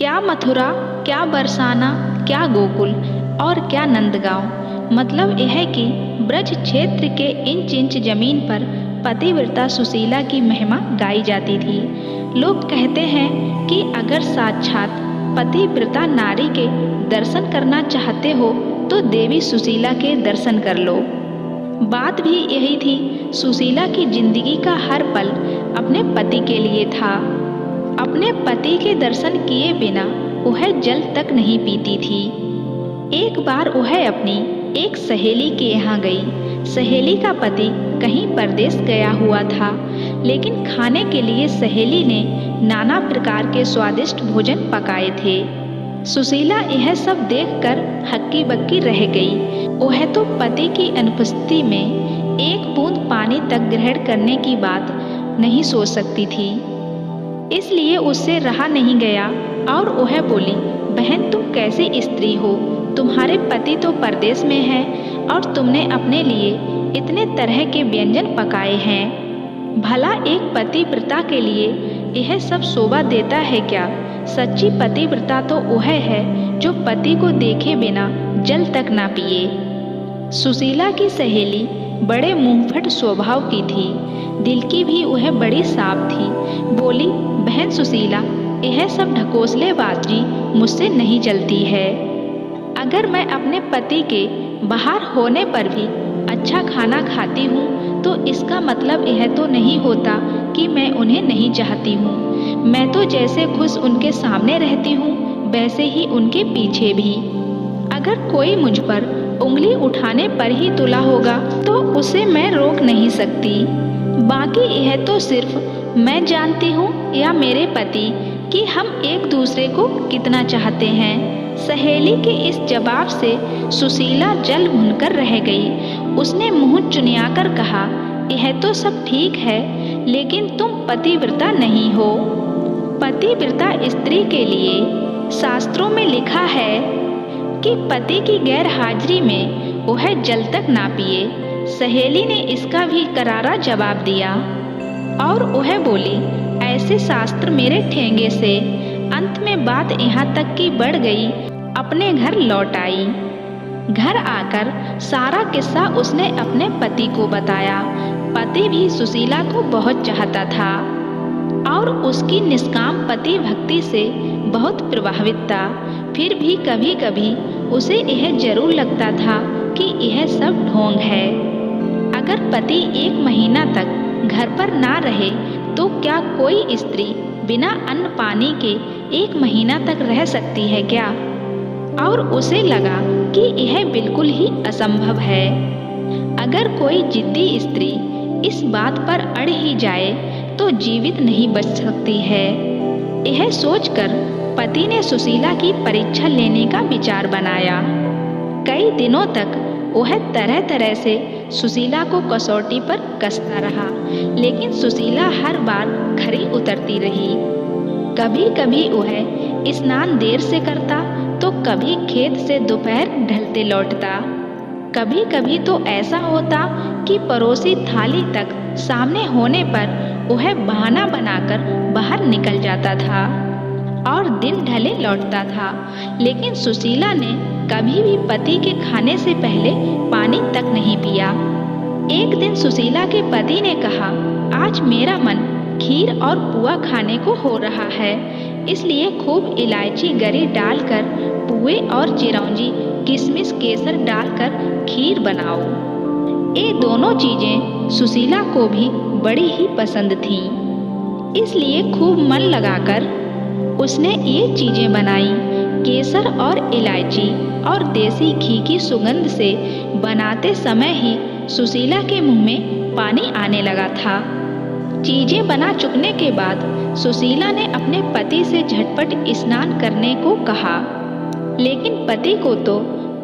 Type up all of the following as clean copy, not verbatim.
क्या मथुरा, क्या बरसाना, क्या गोकुल और क्या नंदगांव। मतलब यह है कि ब्रज क्षेत्र के इंच इंच जमीन पर पतिव्रता सुशीला की महिमा गाई जाती थी। लोग कहते हैं कि अगर साक्षात पतिव्रता नारी के दर्शन करना चाहते हो तो देवी सुशीला के दर्शन कर लो। बात भी यही थी। सुशीला की जिंदगी का हर पल अपने पति के लिए था। अपने पति के दर्शन किए बिना वह जल तक नहीं पीती थी। एक बार वह अपनी एक सहेली के यहाँ गई। सहेली का पति कहीं परदेश गया हुआ था, लेकिन खाने के लिए सहेली ने नाना प्रकार के स्वादिष्ट भोजन पकाए थे। सुशीला यह सब देखकर हक्की बक्की रह गई। वह तो पति की अनुपस्थिति में एक बूंद पानी तक ग्रहण करने की बात नहीं सोच सकती थी। इसलिए उससे रहा नहीं गया और वह बोली, बहन तुम कैसी स्त्री हो? तुम्हारे पति तो परदेश में हैं और तुमने अपने लिए इतने तरह के व्यंजन पकाए हैं। भला एक पतिव्रता के लिए यह सब शोभा देता है क्या? सच्ची पतिव्रता तो वह है जो पति को देखे बिना जल तक ना पिए। सुशीला की सहेली बड़े मुंहफट स्वभाव की थी। दिल की भी वह बड़ी साफ थी। बोली, बहन सुशीला, यह सब ढकोसलेबाजी मुझसे नहीं चलती है। अगर मैं अपने पति के बाहर होने पर भी अच्छा खाना खाती हूँ तो इसका मतलब यह तो नहीं होता कि मैं उन्हें नहीं चाहती हूँ। मैं तो जैसे खुश उनके सामने रहती हूँ वैसे ही उनके पीछे भी। अगर कोई मुझ पर उंगली उठाने पर ही तुला होगा तो उसे मैं रोक नहीं सकती। बाकी यह तो सिर्फ मैं जानती हूँ या मेरे पति कि हम एक दूसरे को कितना चाहते हैं। सहेली के इस जवाब से सुशीला जल भुनकर रह गई। उसने मुंह चुनियाकर कहा, यह तो सब ठीक है, लेकिन तुम पतिव्रता नहीं हो। पतिव्रता स्त्री के लिए शास्त्रों में लिखा है कि पति की गैर हाजिरी में वह जल तक ना पिए। सहेली ने इसका भी करारा जवाब दिया और वह बोली, ऐसे शास्त्र मेरे ठेंगे से। अंत में बात यहाँ तक की बढ़ गई। अपने घर लौट आई। घर आकर सारा किस्सा उसने अपने पति को बताया। पति भी सुशीला को बहुत चाहता था और उसकी निष्काम पति भक्ति से बहुत प्रभावित था। फिर भी कभी कभी उसे यह जरूर लगता था कि यह सब ढोंग है। अगर पति 1 महीना तक घर पर ना रहे तो क्या कोई स्त्री बिना अन्न पानी के 1 महीना तक रह सकती है क्या? और उसे लगा कि यह बिल्कुल ही असंभव है। अगर कोई जिद्दी स्त्री इस बात पर अड़ ही जाए तो जीवित नहीं बच सकती है। यह सोचकर पति ने सुशीला की परीक्षा लेने का विचार बनाया। कई दिनों तक वह तरह तरह से सुशीला को कसौटी पर कसता रहा, लेकिन सुशीला हर बार खरी उतरती रही। कभी कभी वह स्नान देर से करता तो कभी खेत से दोपहर ढलते लौटता। कभी कभी तो ऐसा होता कि परोसी थाली तक सामने होने पर वह बहाना बनाकर बाहर निकल जाता था और दिन ढले लौटता था। लेकिन सुशीला ने कभी भी पति के खाने से पहले पानी तक नहीं पिया। एक दिन सुशीला के पति ने कहा, आज मेरा मन खीर और पुआ खाने को हो रहा है, इसलिए खूब इलायची गरी डालकर पुए और चिरौंजी किशमिश केसर डालकर खीर बनाओ। ये दोनों चीजें सुशीला को भी बड़ी ही पसंद थीं, इसलिए खूब मन लगाकर उसने ये चीजें बनाई। केसर और इलायची और देसी घी की सुगंध से बनाते समय ही सुशीला के मुंह में पानी आने लगा था। चीजें बना चुकने के बाद सुशीला ने अपने पति से झटपट स्नान करने को कहा, लेकिन पति को तो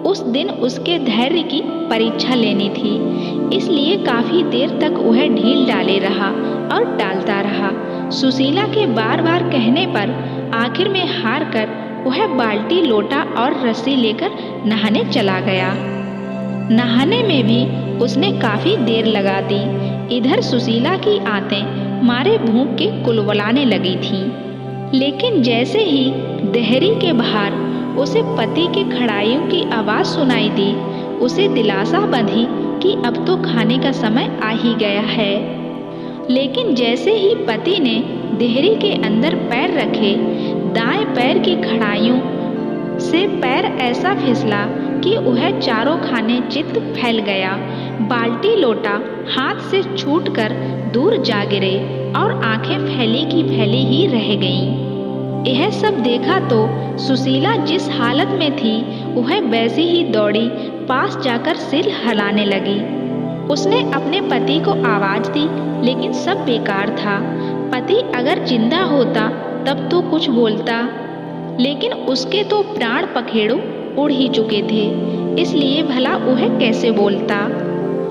उस दिन उसके धैर्य की परीक्षा लेनी थी, इसलिए काफी देर तक वह ढील डाले रहा और डालता रहा। सुशीला के बार बार कहने पर आखिर में हार कर वह बाल्टी लोटा और रस्सी लेकर नहाने चला गया। नहाने में भी उसने काफी देर लगा दी। इधर सुशीला की आंतें मारे भूख के कुलबुलाने लगी थीं। लेकिन जैसे ही देहरी के बाहर उसे पति के खड़ाइयों की आवाज़ सुनाई दी, उसे दिलासा बंधी कि अब तो खाने का समय आ ही गया है। लेकिन जैसे ही पति ने देहरी के अंदर पैर रखे, दाएं पैर की खड़ाइयों से पैर ऐसा फिसला कि वह चारों खाने चित्त फैल गया। बाल्टी लोटा हाथ से छूटकर दूर जा गिरे और आंखें फैली की फैली ही रह गईं। यह सब देखा तो सुशीला जिस हालत में थी वह वैसी ही दौड़ी पास जाकर सिर हिलाने लगी। उसने अपने पति को आवाज दी, लेकिन सब बेकार था। पति अगर जिंदा होता तब तो कुछ बोलता, लेकिन उसके तो प्राण पखेड़ू उड़ ही चुके थे, इसलिए भला वह कैसे बोलता।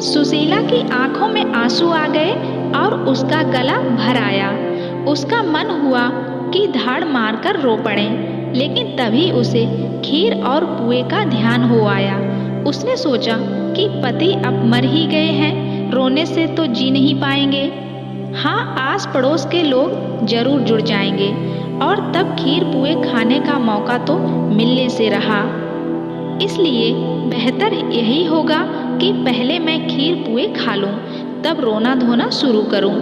सुशीला की आंखों में आंसू आ गए और उसका गला भर आया। उसका मन हुआ कि धाड़ मारकर रो पड़े, लेकिन तभी उसे खीर और पुए का ध्यान हो आया। उसने सोचा कि पति अब मर ही गए हैं, रोने से तो जी नहीं पाएंगे। हाँ, आस पड़ोस के लोग जरूर जुड़ जाएंगे और तब खीर पुए खाने का मौका तो मिलने से रहा। इसलिए बेहतर यही होगा कि पहले मैं खीर पुए खा लूं, तब रोना धोना शुरू करूं।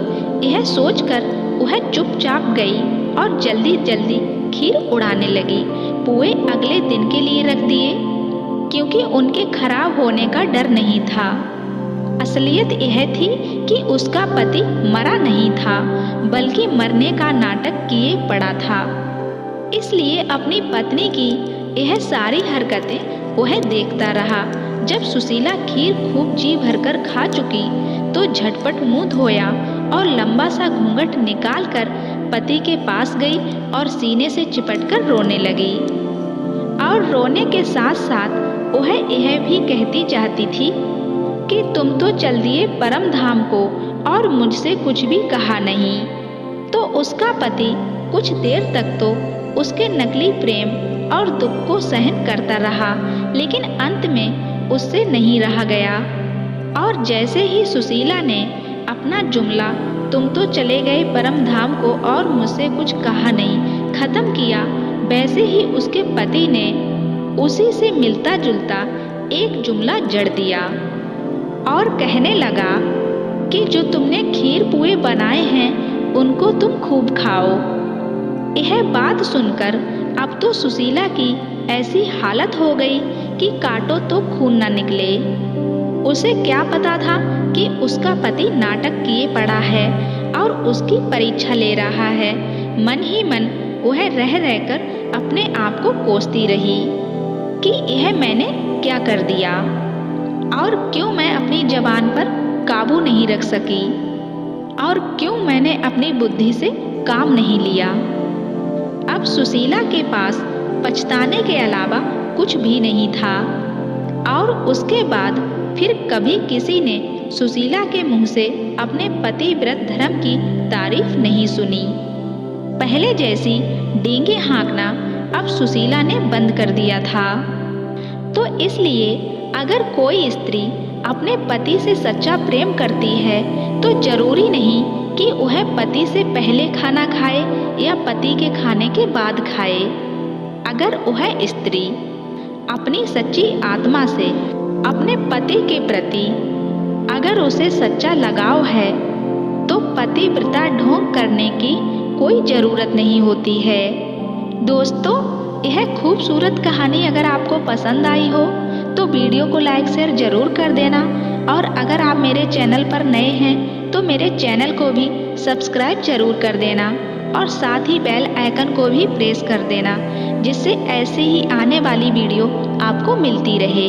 यह सोचकर वह चुपचाप गई और जल्दी जल्दी खीर उड़ाने लगी। पुए अगले दिन के लिए रख दिए, क्योंकि उनके खराब होने का डर नहीं था। असलियत यह थी कि उसका पति मरा नहीं था, बल्कि मरने का नाटक किए पड़ा था। इसलिए अपनी पत्नी की यह सारी हरकतें वह देखता रहा। जब सुशीला खीर खूब जी भरकर खा चुकी तो झटपट मुंह धोया और लंबा सा घूंघट निकालकर पति के पास गई और सीने से चिपटकर रोने लगी। और रोने के साथ साथ वह यह भी कहती चाहती थी कि तुम तो चल दिए परम धाम को और मुझसे कुछ भी कहा नहीं। तो उसका पति कुछ देर तक तो उसके नकली प्रेम और दुख को सहन करता रहा, लेकिन अंत में उससे नहीं रहा गया। और जैसे ही सुशीला ने अपना जुमला तुम तो चले गए परम धाम को और मुझसे कुछ कहा नहीं खत्म किया, वैसे ही उसके पति ने उसी से मिलता जुलता एक जुमला जड़ दिया और कहने लगा कि जो तुमने खीर पुए बनाए हैं उनको तुम खूब खाओ। यह बात सुनकर अब तो सुशीला की ऐसी हालत हो गई कि काटो तो खून न निकले। उसे क्या पता था कि उसका पति नाटक किए पड़ा है और उसकी परीक्षा ले रहा है। मन ही मन वह रह रहकर अपने आप को कोसती रही कि यह मैंने क्या कर दिया और क्यों मैं अपनी जबान पर काबू नहीं रख सकी और क्यों मैंने अपनी बुद्धि से काम नहीं लिया। अब सुशीला के पास पछताने के अलावा कुछ भी नहीं था। और उसके बाद फिर कभी किसी ने सुशीला के मुंह से अपने पतिव्रत धर्म की तारीफ नहीं सुनी। पहले जैसी डींगे हाँकना अब सुशीला ने बंद कर दिया था। तो इसलिए अगर कोई स्त्री अपने पति से सच्चा प्रेम करती है तो जरूरी नहीं कि वह पति से पहले खाना खाए या पति के खाने के बाद खाए। अगर वह स्त्री अपनी सच्ची आत्मा से अपने पति के प्रति अगर उसे सच्चा लगाव है तो पतिव्रता ढोंग करने की कोई ज़रूरत नहीं होती है। दोस्तों, यह खूबसूरत कहानी अगर आपको पसंद आई हो तो वीडियो को लाइक शेयर ज़रूर कर देना। और अगर आप मेरे चैनल पर नए हैं तो मेरे चैनल को भी सब्सक्राइब जरूर कर देना और साथ ही बेल आइकन को भी प्रेस कर देना, जिससे ऐसे ही आने वाली वीडियो आपको मिलती रहे।